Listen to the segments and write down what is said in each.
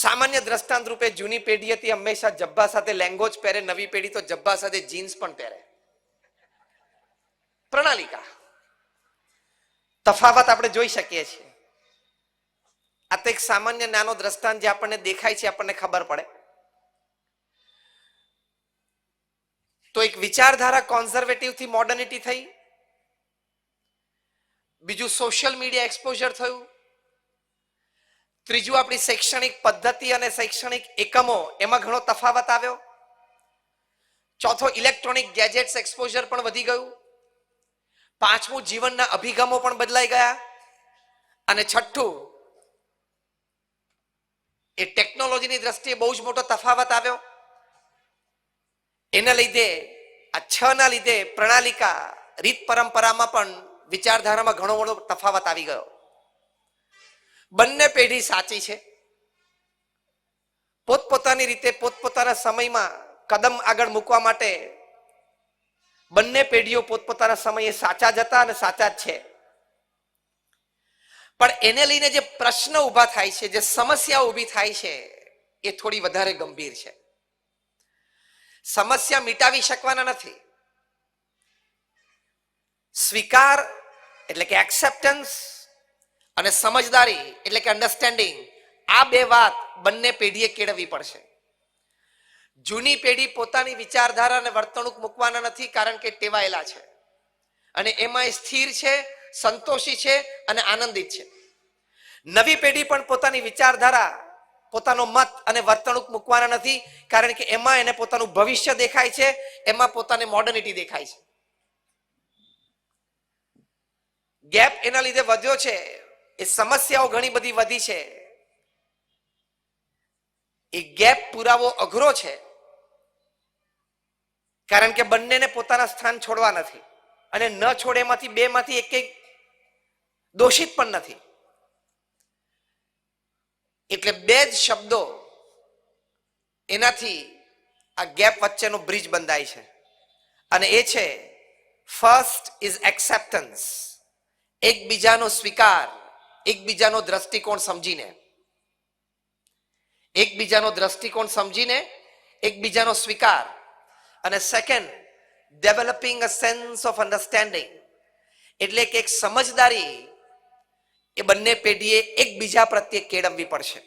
સામાન્ય દ્રષ્ટાંત રૂપે જૂની પેઢી હતી હંમેશા જબ્બા સાથે લેંગો જ પહેરે, નવી પેઢી તો જબ્બા સાથે જીન્સ પણ પહેરે. પ્રણાલિકા તફાવત આપણે જોઈ શકીએ છીએ. આ તો એક સામાન્ય નાનો દ્રષ્ટાંત જે આપણને દેખાય છે, આપણને ખબર પડે. તો એક વિચારધારા કોન્ઝર્વેટિવ થી મોડર્નિટી થઈ, બીજું સોશિયલ મીડિયા એક્સપોઝર થયું, ત્રીજું આપણી શૈક્ષણિક પદ્ધતિ અને શૈક્ષણિક એકમો એમાં ઘણો તફાવત આવ્યો, ચોથો ઇલેક્ટ્રોનિક ગેજેટ્સ એક્સપોઝર પણ વધી ગયું, પાંચમું જીવનના અભિગમો પણ બદલાઈ ગયા, અને છઠ્ઠું એ ટેકનોલોજીની દ્રષ્ટિએ બહુ જ મોટો તફાવત આવ્યો. એના લીધે આ છ ના લીધે પ્રણાલિકા રીત પરંપરામાં પણ વિચારધારામાં ઘણો મોટો તફાવત આવી ગયો. બંને પેઢી સાચી છે, પોતપોતાની રીતે પોતપોતાના સમયમાં કદમ આગળ મૂકવા માટે બંને પેઢીઓ પોતપોતાના સમયે સાચા જ હતા અને સાચા જ છે. પણ એને લઈને જે પ્રશ્ન ઊભા થાય છે, જે સમસ્યા ઊભી થાય છે, એ થોડી વધારે ગંભીર છે. સમસ્યા મિટાવી શકવાના નથી. સ્વીકાર એટલે કે એક્સેપ્ટન્સ અને સમજદારી એટલે કે અન્ડરસ્ટેન્ડિંગ, આ બે વાત બંને પેઢીએ કેળવવી પડશે. જૂની પેઢી પોતાની વિચારધારા અને વર્તણૂક મૂકવાના નથી, કારણ કે ટેવાયેલા છે અને એમાં સ્થિર છે, સંતોષી છે અને આનંદિત છે. નવી પેઢી પણ પોતાની વિચારધારા, પોતાનો મત અને વર્તણૂક મૂકવાના નથી, કારણ કે એમાં એને પોતાનું ભવિષ્ય દેખાય છે, એમાં પોતાને મોડર્નિટી દેખાય છે. ગેપ એના લીધે વધ્યો છે, એ સમસ્યાઓ ઘણી બધી વધી છે. એ ગેપ પુરાવો અઘરો છે, કારણ કે બંનેને પોતાના સ્થાન છોડવા નથી, અને ન છોડે એમાંથી બે માંથી એક દોષિત પણ નથી. એટલે બે જ શબ્દો, એનાથી આ ગેપ વચ્ચેનો બ્રિજ બંધાય છે, અને એ છે ફર્સ્ટ ઇઝ એક્સેપ્ટન્સ. એકબીજાનો સ્વીકાર, એકબીજાનો દ્રષ્ટિકોણ સમજીને, એકબીજાનો દ્રષ્ટિકોણ સમજીને એકબીજાનો સ્વીકાર. અને second, developing a sense of understanding, એટલે કે એક સમજદારી એ બંને પેઢીએ એકબીજા પ્રત્યે કેળવવી પડશે.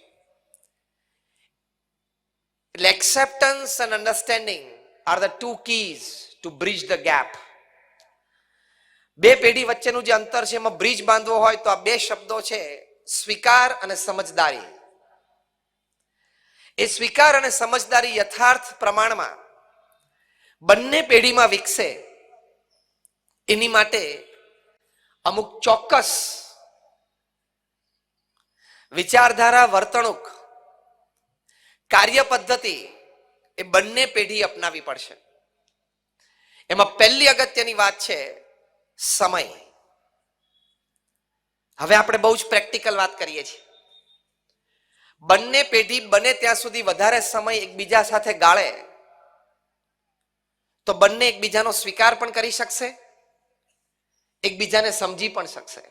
એટલે acceptance and understanding are the two keys to bridge the gap. બે પેઢી વચ્ચેનું જે અંતર છે એમાં બ્રિજ બાંધવો હોય તો આ બે શબ્દો છે, સ્વીકાર અને સમજદારી. એ સ્વીકાર અને સમજદારી યથાર્થ પ્રમાણમાં બંને પેઢીમાં વિકસે, એની માટે અમુક ચોક્કસ વિચારધારા, વર્તણૂક, કાર્ય પદ્ધતિ એ બંને પેઢી અપનાવી પડશે. એમાં પહેલી અગત્યની વાત છે સમય. હવે આપણે બહુ જ પ્રેક્ટિકલ વાત કરીએ છીએ. બંને પેઢી બને ત્યાં સુધી વધારે સમય એકબીજા સાથે ગાળે તો બંને એકબીજાનો સ્વીકાર પણ કરી શકશે, એકબીજાને સમજી પણ શકશે.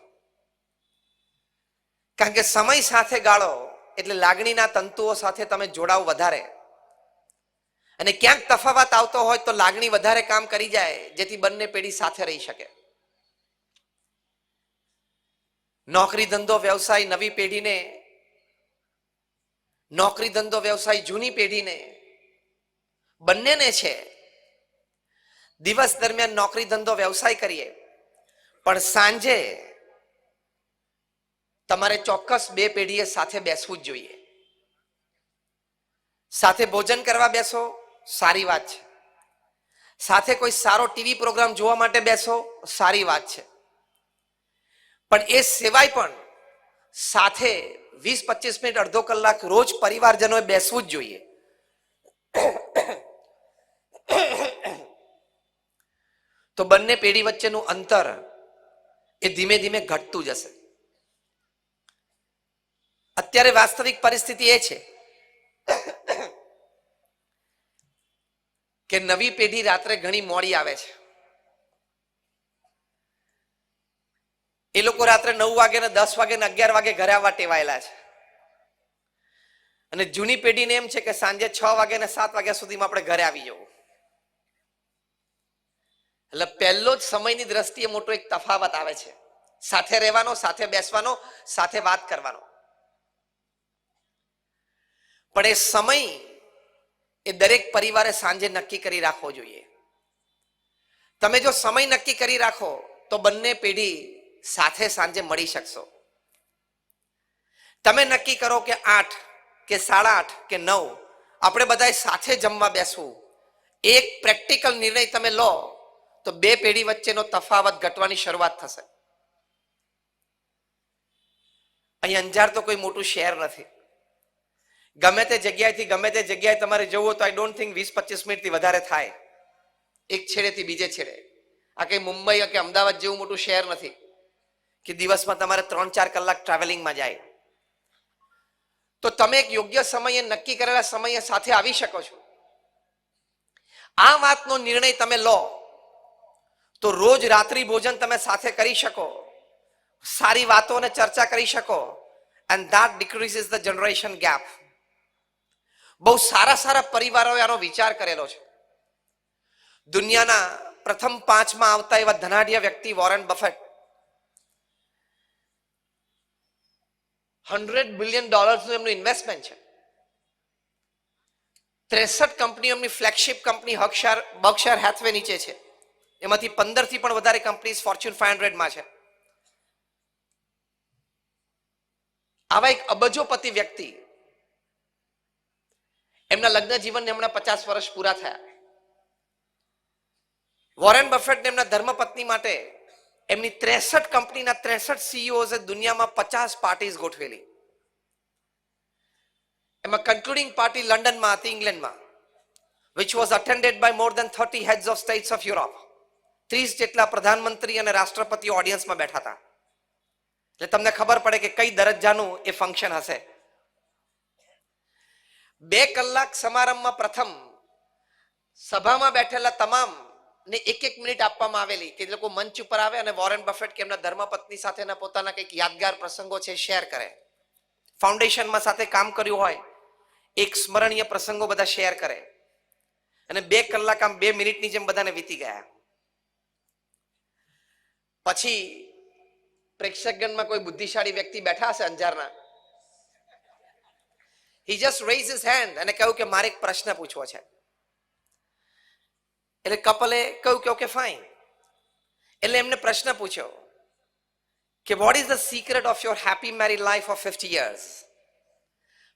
કારણ કે સમય સાથે ગાળો એટલે લાગણીના તંતુઓ સાથે તમે જોડાવ વધારે, અને ક્યાંક તફાવત આવતો હોય તો લાગણી વધારે કામ કરી જાય, જેથી બંને પેઢી સાથે રહી શકે. નોકરી ધંધો વ્યવસાય નવી પેઢીને, નોકરી ધંધો વ્યવસાય જૂની પેઢીને, બંનેને છે. દિવસ દરમિયાન નોકરી ધંધો વ્યવસાય કરીએ, પણ સાંજે તમારે ચોક્કસ બે પેઢીએ સાથે બેસવું જ જોઈએ. સાથે ભોજન કરવા બેસો, સારી વાત છે. સાથે કોઈ સારો ટીવી પ્રોગ્રામ જોવા માટે બેસો, સારી વાત છે. પણ એ સિવાય પણ સાથે 20-25 મિનિટ, અડધો કલાક રોજ પરિવારજનોએ બેસવું જ જોઈએ. તો બંને પેઢી વચ્ચેનું અંતર એ ધીમે ધીમે ઘટતું જશે. અત્યારે વાસ્તવિક પરિસ્થિતિ એ છે કે નવી પેઢી રાત્રે ઘણી મોડી આવે છે. એ લોકો રાત્રે 9 વાગે ને 10 વાગે ને 11 વાગે ઘરે આવવા ટેવાયેલા છે, અને જૂની પેઢીને એમ છે કે સાંજે 6 વાગે ને 7 વાગ્યા સુધીમાં આપણે ઘરે આવી જવું. એટલે પહેલો જ સમયની દ્રષ્ટિએ મોટો એક તફાવત આવે છે. સાથે રહેવાનો, સાથે બેસવાનો, સાથે વાત કરવાનો. પણ એ સમય એ દરેક પરિવારે સાંજે નક્કી કરી રાખવો જોઈએ. તમે જો સમય નક્કી કરી રાખો તો બંને પેઢી સાથે સાંજે મળી શકશો. તમે નક્કી કરો કે 8 કે 8:30 કે 9 આપણે બધાએ સાથે જમવા બેસવું. એક પ્રેક્ટિકલ નિર્ણય તમે લો તો બે પેઢી વચ્ચેનો તફાવત ઘટવાની શરૂઆત થશે. અહીં અંજાર તો કોઈ મોટું શહેર નથી. ગમે તે જગ્યાએથી ગમે તે જગ્યાએ તમારે જવું હોય તો આઈ ડોન્ટ થિંક 20-25 મિનિટથી વધારે થાય એક છેડેથી બીજે છેડે. આ કઈ મુંબઈ કે અમદાવાદ જેવું મોટું શહેર નથી કે દિવસમાં તમારે 3-4 કલાક ટ્રાવેલિંગમાં જાય. તો તમે એક યોગ્ય સમયે નક્કી કરેલા સમયે સાથે આવી શકો છો. આ વાતનો નિર્ણય તમે લો તો રોજ રાત્રિ ભોજન તમે સાથે કરી શકો, સારી વાતો અને ચર્ચા કરી શકો, and that decreases the generation gap. બહુ સારા સારા પરિવારોએ આનો વિચાર કરેલો છે. દુનિયાના પ્રથમ 5માં આવતા એવા ધનાઢ્ય વ્યક્તિ વોરેન બફેટ $100 બિલિયન નું એમનું ઇન્વેસ્ટમેન્ટ છે. 63 કંપનીઓ એમની ફ્લેગશિપ કંપની બર્કશાયર હેથવે નીચે છે. એમાંથી 15 થી પણ વધારે કંપનીઝ ફોર્ચ્યુન 500 માં છે. આવા એક અબજોપતિ વ્યક્તિ એમના લગ્ન જીવનને હમણાં 50 વર્ષ પૂરા થયા. વોરેન બફેટને એમના ધર્મપત્ની માટે એમની 63 કંપનીના 63 સીઈઓઝે દુનિયામાં 50 પાર્ટીઝ ગોઠવેલી. એમાં કન્ક્લુડિંગ પાર્ટી લંડનમાં હતી, ઇંગ્લેન્ડમાં, which was attended by more than 30 heads of states of Europe. 30 જેટલા પ્રધાનમંત્રી અને રાષ્ટ્રપતિઓ ઓડિયન્સમાં બેઠા હતા. એટલે તમને ખબર પડે કે કઈ દરજ્જાનું એ ફંક્શન હશે. 2 કલાક સમારંભમાં પ્રથમ સભામાં બેઠેલા તમામ ને 1-1 મિનિટ આપવામાં આવેલી કે લોકો મંચ ઉપર આવે અને વોરેન બફેટ કે એમના ધર્મપત્ની સાથેના પોતાના કંઈક યાદગાર પ્રસંગો છે શેર કરે. ફાઉન્ડેશનમાં સાથે કામ કર્યું હોય એક સ્મરણીય પ્રસંગો બધા શેર કરે. અને 2 કલાક આમ 2 મિનિટની જેમ બધાને વીતી ગયા. પછી પ્રેક્ષકગણમાં કોઈ બુદ્ધિશાળી વ્યક્તિ બેઠા હશે અંજારના. he just raised his hand અને કહ્યું કે મારે એક પ્રશ્ન પૂછવો છે. એટલે કપલે કહ્યું કે ઓકે ફાઇન. એટલે એમને પ્રશ્ન પૂછ્યો કે what is the secret of your happy married life of 50 years?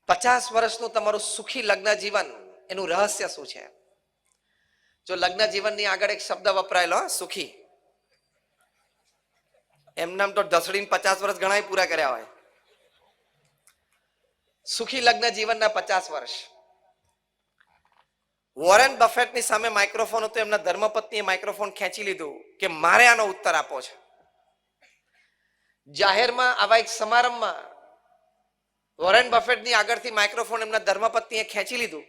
50 વર્ષનું તમારું સુખી લગ્ન જીવન એનું રહસ્ય શું છે? જો લગ્ન જીવનની આગળ એક શબ્દ વપરાયેલો, સુખી, એમનામ તો ઢસડીને 50 વર્ષ ઘણા પૂરા કર્યા હોય. સુખી લગ્ન જીવનના 50 વર્ષ. વોરેન બફેટની સામે માઇક્રોફોન હતો. એમના ધર્મપત્નીએ માઇક્રોફોન ખેંચી લીધું કે મારે આનો ઉત્તર આપવો છે. જાહેરમાં આવા એક સમારંભમાં વોરેન બફેટની આગળથી માઇક્રોફોન એમના ધર્મપત્નીએ ખેંચી લીધું.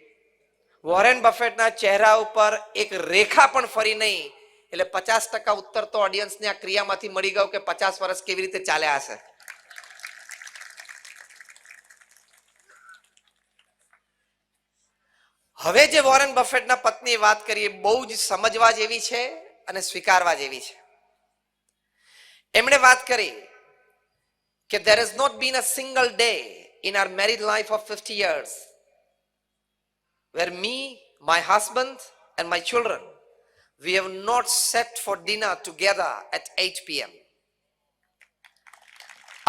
વોરેન બફેટના ચહેરા ઉપર એક રેખા પણ ફરી નહીં. એટલે 50% ઉત્તર તો ઓડિયન્સને આ ક્રિયામાંથી મળી ગયો કે 50 વર્ષ કેવી રીતે ચાલ્યા હશે. હવે જે વોરેન બફેટના પત્નીએ વાત કરી એ બહુ જ સમજવા જેવી છે અને સ્વીકારવા જેવી છે. એમણે વાત કરી કે there has not been a single day in our married life of 50 years where me, my husband and my children, we have not sat for dinner together at 8 p.m.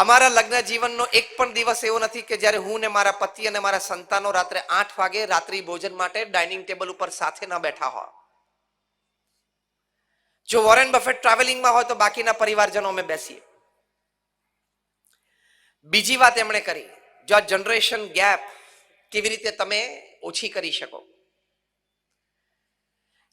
અમારા લગ્ન જીવનનો એક પણ દિવસ એવો નથી કે જ્યારે હું ને મારા પતિ અને મારા સંતાનો રાત્રે 8 વાગે રાત્રિ ભોજન માટે ડાઇનિંગ ટેબલ ઉપર સાથે ન બેઠા હોય. જો વોરેન બફેટ ટ્રાવેલિંગમાં હોય તો બાકીના પરિવારજનો અમે બેસીએ. બીજી વાત એમણે કરી, જો આ જનરેશન ગેપ કેવી રીતે તમે ઓછી કરી શકો.